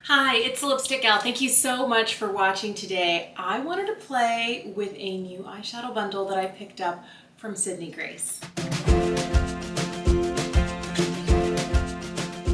Hi, it's the Lipstick Gal. Thank you so much for watching today. I wanted to play with a new eyeshadow bundle that I picked up from Sydney Grace.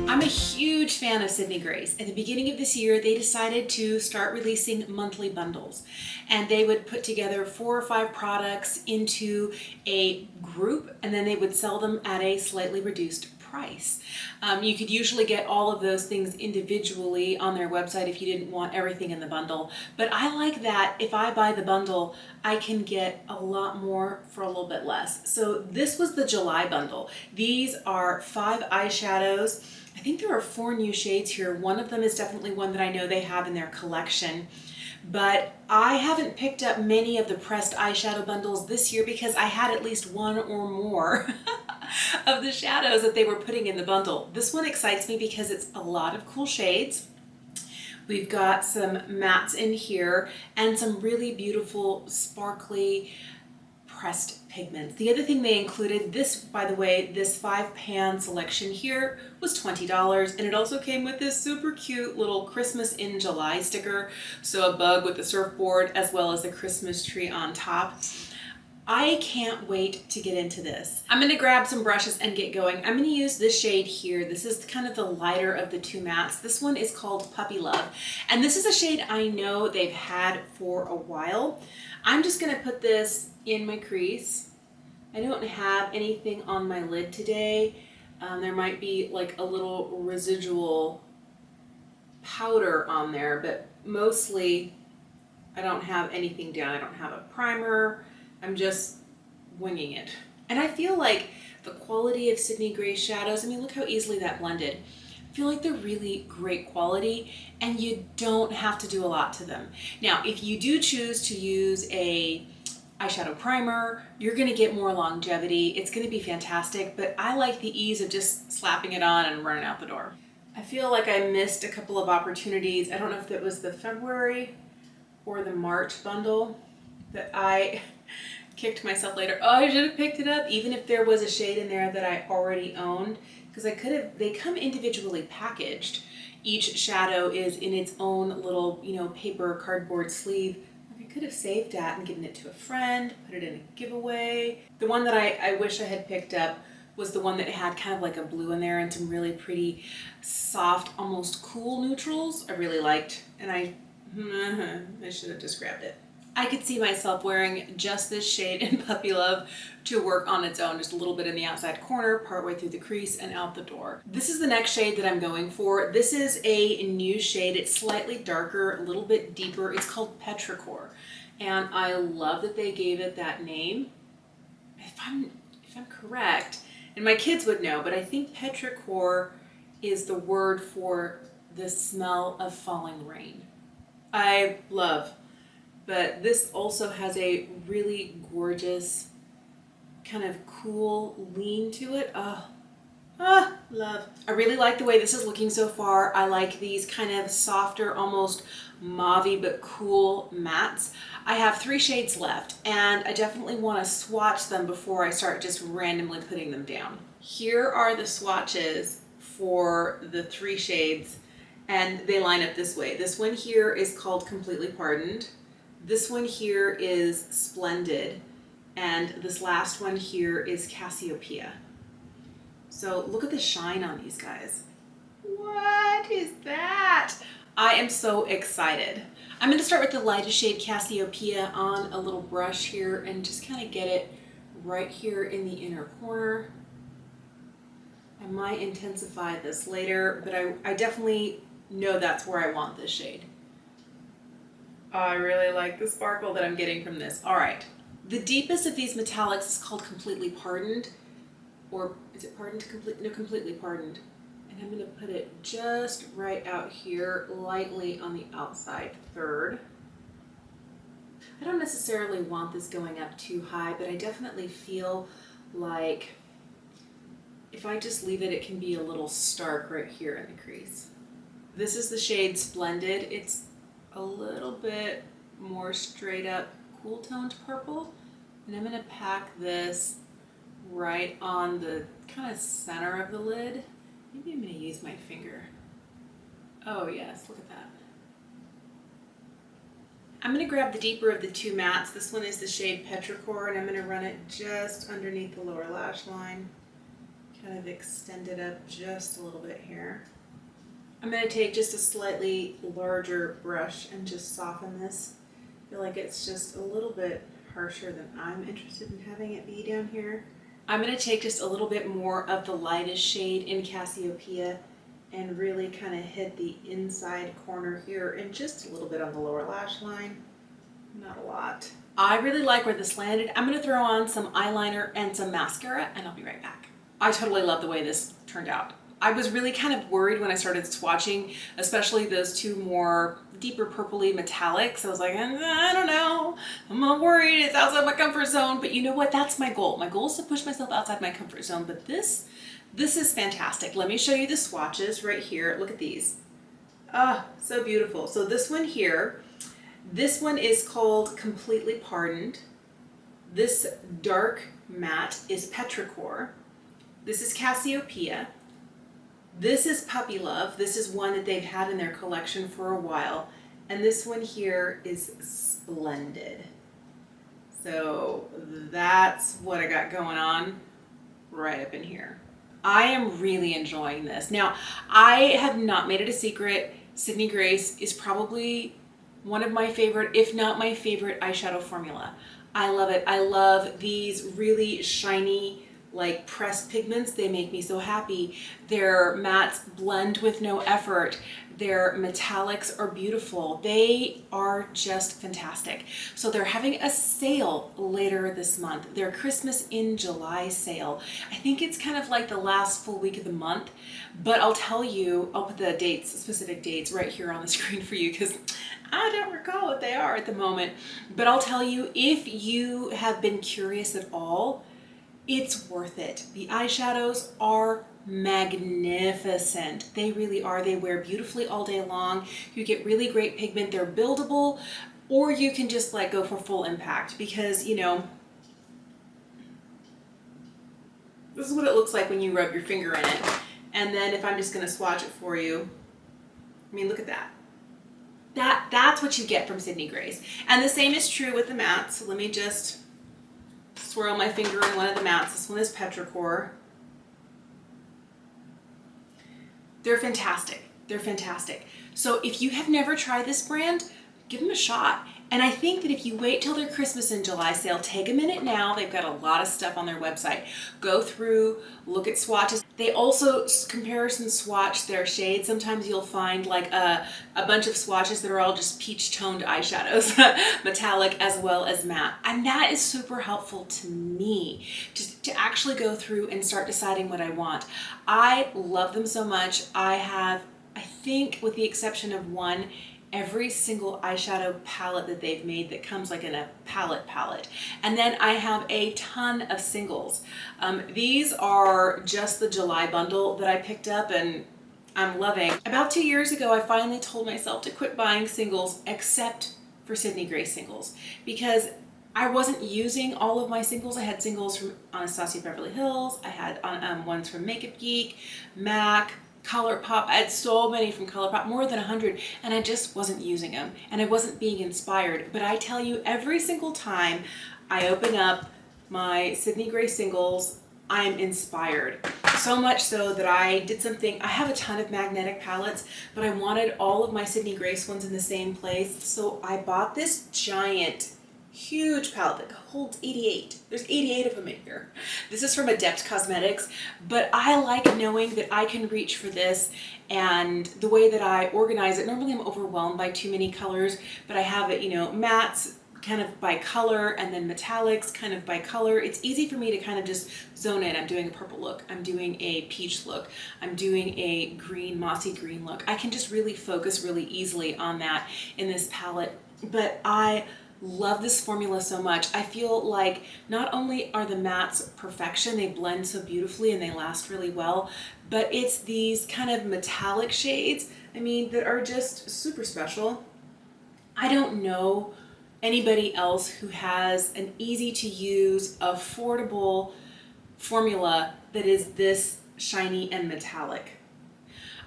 I'm a huge fan of Sydney Grace. At the beginning of this year, they decided to start releasing monthly bundles, and they would put together 4 or 5 products into a group, and then they would sell them at a slightly reduced price. You could usually get all of those things individually on their website if you didn't want everything in the bundle. But I like that if I buy the bundle, I can get a lot more for a little bit less. So this was the July bundle. These are 5 eyeshadows. I think there are 4 new shades here. One of them is definitely one that I know they have in their collection. But I haven't picked up many of the pressed eyeshadow bundles this year because I had at least one or more of the shadows that they were putting in the bundle. This one excites me because it's a lot of cool shades. We've got some mattes in here and some really beautiful sparkly pressed pigments. The other thing they included, this, by the way, this 5-pan selection here was $20, and it also came with this super cute little Christmas in July sticker. So a bug with the surfboard as well as the Christmas tree on top. I can't wait to get into this. I'm gonna grab some brushes and get going. I'm gonna use this shade here. This is kind of the lighter of the 2 mattes. This one is called Puppy Love. And this is a shade I know they've had for a while. I'm just gonna put this in my crease. I don't have anything on my lid today. There might be like a little residual powder on there, but mostly I don't have anything down. I don't have a primer. I'm just winging it. And I feel like the quality of Sydney Grace shadows, I mean, look how easily that blended. I feel like they're really great quality and you don't have to do a lot to them. Now, if you do choose to use a eyeshadow primer, you're gonna get more longevity. It's gonna be fantastic, but I like the ease of just slapping it on and running out the door. I feel like I missed a couple of opportunities. I don't know if it was the February or the March bundle that I kicked myself later. Oh, I should have picked it up, even if there was a shade in there that I already owned, because I could have, they come individually packaged. Each shadow is in its own little, paper cardboard sleeve. I could have saved that and given it to a friend, put it in a giveaway. The one that I wish I had picked up was the one that had kind of like a blue in there and some really pretty soft, almost cool neutrals. I really liked, and I should have just grabbed it. I could see myself wearing just this shade in Puppy Love to work on its own, just a little bit in the outside corner, partway through the crease and out the door. This is the next shade that I'm going for. This is a new shade. It's slightly darker, a little bit deeper. It's called Petrichor. And I love that they gave it that name. If I'm correct, and my kids would know, but I think Petrichor is the word for the smell of falling rain. I love. But this also has a really gorgeous kind of cool lean to it. Love. I really like the way this is looking so far. I like these kind of softer, almost mauve-y but cool mattes. I have 3 shades left and I definitely want to swatch them before I start just randomly putting them down. Here are the swatches for the 3 shades and they line up this way. This one here is called Completely Pardoned. This one here is Splendid, and this last one here is Cassiopeia. So look at the shine on these guys. What is that? I am so excited. I'm going to start with the lightest shade Cassiopeia on a little brush here and just kind of get it right here in the inner corner. I might intensify this later, but I definitely know that's where I want this shade. I really like the sparkle that I'm getting from this. All right. The deepest of these metallics is called Completely Pardoned. Or is it Pardoned? No, Completely Pardoned. And I'm going to put it just right out here, lightly on the outside third. I don't necessarily want this going up too high, but I definitely feel like if I just leave it, it can be a little stark right here in the crease. This is the shade Splendid. It's a little bit more straight up cool toned purple, and I'm going to pack this right on the kind of center of the lid. Maybe I'm going to use my finger. Oh yes, look at that. I'm going to grab the deeper of the two mattes. This one is the shade Petrichor, and I'm going to run it just underneath the lower lash line. Kind of extend it up just a little bit here. I'm going to take just a slightly larger brush and just soften this. I feel like it's just a little bit harsher than I'm interested in having it be down here. I'm going to take just a little bit more of the lightest shade in Cassiopeia and really kind of hit the inside corner here and just a little bit on the lower lash line. Not a lot. I really like where this landed. I'm going to throw on some eyeliner and some mascara, and I'll be right back. I totally love the way this turned out. I was really kind of worried when I started swatching, especially those two more deeper purpley metallics. I was like, I don't know, I'm not worried, it's outside my comfort zone. But you know what, that's my goal. My goal is to push myself outside my comfort zone. But this is fantastic. Let me show you the swatches right here. Look at these. Ah, so beautiful. So this one here, this one is called Completely Pardoned. This dark matte is Petrichor. This is Cassiopeia. This is Puppy Love. This is one that they've had in their collection for a while. And this one here is Splendid. So that's what I got going on right up in here. I am really enjoying this. Now, I have not made it a secret. Sydney Grace is probably one of my favorite, if not my favorite, eyeshadow formula. I love it. I love these really shiny, like pressed pigments. They make me so happy. Their mattes blend with no effort. Their metallics are beautiful. They are just fantastic. So they're having a sale later this month. Their Christmas in July sale. I think it's kind of like the last full week of the month, but I'll tell you, I'll put the dates, specific dates right here on the screen for you because I don't recall what they are at the moment. But I'll tell you, if you have been curious at all, it's worth it. The eyeshadows are magnificent. They really are. They wear beautifully all day long. You get really great pigment. They're buildable, or you can just like go for full impact because, you know, this is what it looks like when you rub your finger in it. And then if I'm just going to swatch it for you, I mean, look at that. That's what you get from Sydney Grace. And the same is true with the mattes. So let me just swirl my finger in one of the mattes. This one is Petrichor. They're fantastic. They're fantastic. So if you have never tried this brand, give them a shot. And I think that if you wait till their Christmas in July sale, take a minute now. They've got a lot of stuff on their website. Go through, look at swatches. They also comparison swatch their shades. Sometimes you'll find like a bunch of swatches that are all just peach toned eyeshadows, metallic as well as matte. And that is super helpful to me to actually go through and start deciding what I want. I love them so much. I have, I think with the exception of one, every single eyeshadow palette that they've made that comes like in a palette. And then I have a ton of singles. These are just the July bundle that I picked up and I'm loving. About 2 years ago, I finally told myself to quit buying singles except for Sydney Grace singles because I wasn't using all of my singles. I had singles from Anastasia Beverly Hills. I had ones from Makeup Geek, MAC, ColourPop. I had so many from ColourPop, more than 100, and I just wasn't using them and I wasn't being inspired. But I tell you, every single time I open up my Sydney Grace singles, I am inspired. So much so that I did something. I have a ton of magnetic palettes, but I wanted all of my Sydney Grace ones in the same place. So I bought this giant, huge palette that holds 88. There's 88 of them in here. This is from Adept Cosmetics, but I like knowing that I can reach for this, and the way that I organize it, normally I'm overwhelmed by too many colors, but I have it, you know, mattes kind of by color and then metallics kind of by color. It's easy for me to kind of just zone in. I'm doing a purple look, I'm doing a peach look, I'm doing a green, mossy green look. I can just really focus really easily on that in this palette. But I love this formula so much. I feel like not only are the mattes perfection, they blend so beautifully and they last really well, but it's these kind of metallic shades, I mean, that are just super special. I don't know anybody else who has an easy to use, affordable formula that is this shiny and metallic.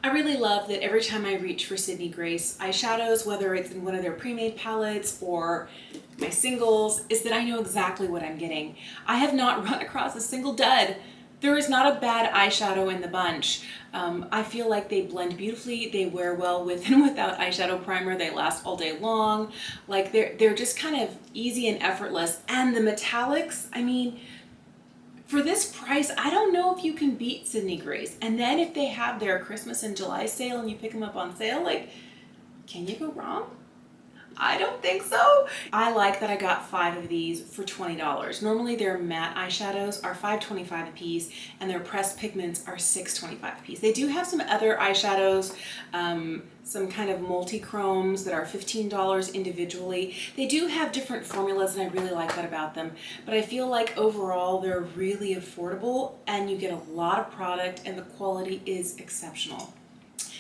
I really love that every time I reach for Sydney Grace eyeshadows, whether it's in one of their pre-made palettes or my singles, is that I know exactly what I'm getting. I have not run across a single dud. There is not a bad eyeshadow in the bunch. I feel like they blend beautifully. They wear well with and without eyeshadow primer. They last all day long. Like they're just kind of easy and effortless. And the metallics, I mean, for this price, I don't know if you can beat Sydney Grace. And then if they have their Christmas and July sale and you pick them up on sale, like, can you go wrong? I don't think so. I like that I got 5 of these for $20. Normally their matte eyeshadows are $5.25 a piece and their pressed pigments are $6.25 a piece. They do have some other eyeshadows, some kind of multi-chromes that are $15 individually. They do have different formulas and I really like that about them. But I feel like overall they're really affordable and you get a lot of product and the quality is exceptional.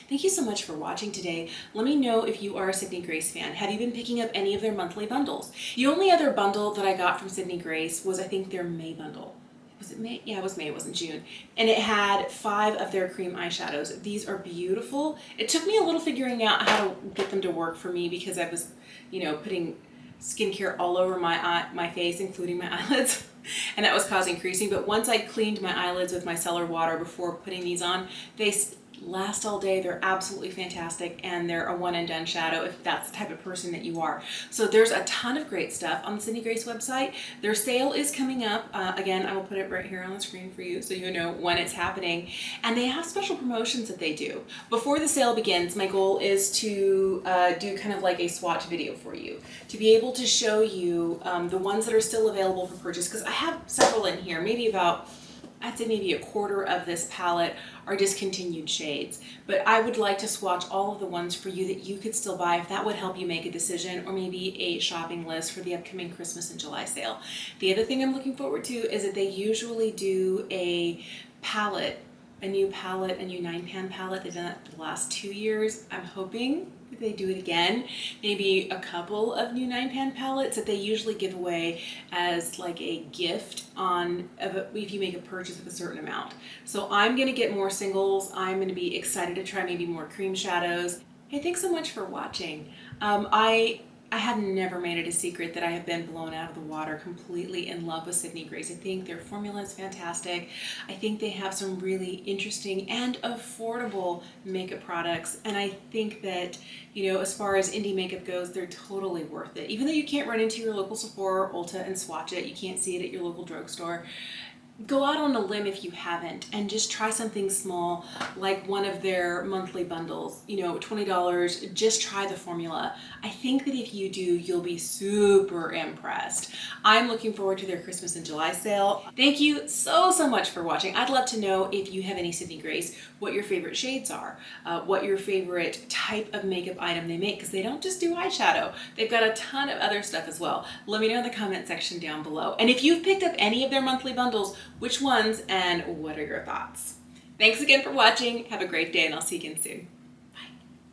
Thank you so much for watching today. Let me know if you are a Sydney Grace fan. Have you been picking up any of their monthly bundles? The only other bundle that I got from Sydney Grace was, I think, their May bundle. Was it May? Yeah, it was May, it wasn't June. And it had 5 of their cream eyeshadows. These are beautiful. It took me a little figuring out how to get them to work for me because I was, putting skincare all over my face, including my eyelids. And that was causing creasing. But once I cleaned my eyelids with micellar water before putting these on, they last all day. They're absolutely fantastic and they're a one and done shadow if that's the type of person that you are. So there's a ton of great stuff on the Sydney Grace website. Their sale is coming up. Again, I will put it right here on the screen for you so you know when it's happening. And they have special promotions that they do. Before the sale begins, my goal is to do kind of like a swatch video for you, to be able to show you the ones that are still available for purchase, because I have several in here, maybe about, I'd say maybe a quarter of this palette are discontinued shades, but I would like to swatch all of the ones for you that you could still buy if that would help you make a decision or maybe a shopping list for the upcoming Christmas and July sale. The other thing I'm looking forward to is that they usually do a palette, a new 9-pan palette. They've done it the last 2 years. I'm hoping that they do it again. Maybe a couple of new 9-pan palettes that they usually give away as like a gift if you make a purchase of a certain amount. So I'm gonna get more singles. I'm gonna be excited to try maybe more cream shadows. Hey, thanks so much for watching. I have never made it a secret that I have been blown out of the water, completely in love with Sydney Grace. I think their formula is fantastic. I think they have some really interesting and affordable makeup products. And I think that, as far as indie makeup goes, they're totally worth it. Even though you can't run into your local Sephora or Ulta and swatch it, you can't see it at your local drugstore. Go out on a limb if you haven't and just try something small like one of their monthly bundles, $20, just try the formula. I think that if you do, you'll be super impressed. I'm looking forward to their Christmas and July sale. Thank you so much for watching. I'd love to know if you have any Sydney Grace, what your favorite shades are, what your favorite type of makeup item they make, because they don't just do eyeshadow. They've got a ton of other stuff as well. Let me know in the comment section down below. And if you've picked up any of their monthly bundles, which ones and what are your thoughts? Thanks again for watching. Have a great day and I'll see you again soon.